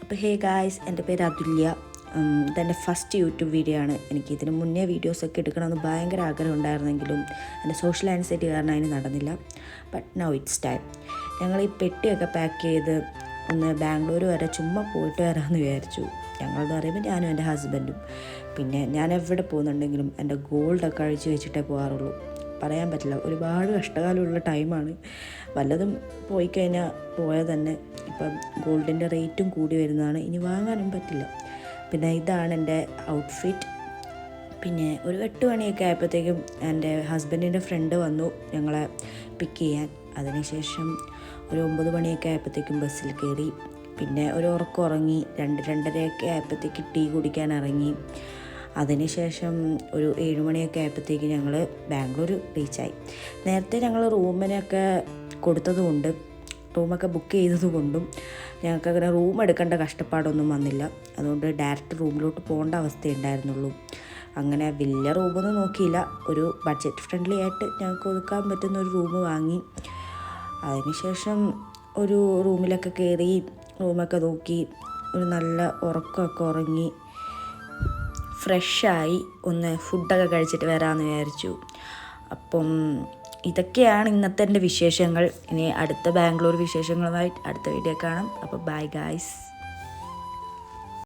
അപ്പോൾ hey guys, എൻ്റെ പേര് അതുല്യ. ഇതെൻ്റെ ഫസ്റ്റ് യൂട്യൂബ് വീഡിയോ ആണ്. എനിക്ക് ഇതിന് മുന്നേ വീഡിയോസൊക്കെ എടുക്കണമെന്ന് ഭയങ്കര ആഗ്രഹം ഉണ്ടായിരുന്നെങ്കിലും എൻ്റെ സോഷ്യൽ ആൻസൈറ്റി കാരണം അതിന് നടന്നില്ല. But now it's time. ഞങ്ങൾ ഈ പെട്ടിയൊക്കെ പാക്ക് ചെയ്ത് ഒന്ന് ബാംഗ്ലൂർ വരെ ചുമ്മാ പോയിട്ട് വരാമെന്ന് വിചാരിച്ചു. ഞങ്ങളെന്ന് പറയുമ്പോൾ ഞാനും എൻ്റെ ഹസ്ബൻഡും. പിന്നെ ഞാൻ എവിടെ പോകുന്നുണ്ടെങ്കിലും എൻ്റെ ഗോൾഡൊക്കെ അഴിച്ച് വെച്ചിട്ടേ പോകാറുള്ളൂ. പറയാൻ പറ്റില്ല, ഒരുപാട് കഷ്ടകാലമുള്ള ടൈമാണ്. വല്ലതും പോയി കഴിഞ്ഞാൽ പോയാൽ തന്നെ ഇപ്പം ഗോൾഡിൻ്റെ റേറ്റും കൂടി വരുന്നതാണ്, ഇനി വാങ്ങാനും പറ്റില്ല. പിന്നെ ഇതാണ് എൻ്റെ ഔട്ട്ഫിറ്റ്. പിന്നെ ഒരു 8 മണിയൊക്കെ ആയപ്പോഴത്തേക്കും എൻ്റെ ഹസ്ബൻഡിൻ്റെ ഫ്രണ്ട് വന്നു ഞങ്ങളെ പിക്ക് ചെയ്യാൻ. അതിനുശേഷം ഒരു 9 മണിയൊക്കെ ആയപ്പോഴത്തേക്കും ബസ്സിൽ കയറി. പിന്നെ ഒരു ഉറക്കം ഉറങ്ങി. 2-2:30 ആയപ്പോഴത്തേക്ക് ടീ കുടിക്കാൻ ഇറങ്ങി. അതിനുശേഷം ഒരു 7 മണിയൊക്കെ ആയപ്പോഴത്തേക്ക് ഞങ്ങൾ ബാംഗ്ലൂർ റീച്ചായി. നേരത്തെ ഞങ്ങൾ റൂമിനൊക്കെ കൊടുത്തതുകൊണ്ട്, റൂമൊക്കെ ബുക്ക് ചെയ്തതുകൊണ്ടും ഞങ്ങൾക്ക് അങ്ങനെ റൂം എടുക്കേണ്ട കഷ്ടപ്പാടൊന്നും വന്നില്ല. അതുകൊണ്ട് ഡയറക്റ്റ് റൂമിലോട്ട് പോകേണ്ട അവസ്ഥയുണ്ടായിരുന്നുള്ളൂ. അങ്ങനെ വലിയ റൂമൊന്നും നോക്കിയില്ല. ഒരു ബഡ്ജറ്റ് ഫ്രണ്ട്ലി ആയിട്ട് ഞങ്ങൾക്ക് ഒതുക്കാൻ പറ്റുന്ന ഒരു റൂം വാങ്ങി. അതിനുശേഷം ഒരു റൂമിലൊക്കെ കയറി റൂമൊക്കെ നോക്കി ഒരു നല്ല ഉറക്കമൊക്കെ ഉറങ്ങി ഫ്രഷായി ഒന്ന് ഫുഡൊക്കെ കഴിച്ചിട്ട് വരാമെന്ന് വിചാരിച്ചു. അപ്പം ഇതൊക്കെയാണ് ഇന്നത്തെ എൻ്റെ വിശേഷങ്ങൾ. ഇനി അടുത്ത ബാംഗ്ലൂർ വിശേഷങ്ങളുമായി അടുത്ത വീഡിയോ കാണാം. അപ്പോൾ ബൈ ഗായ്സ്.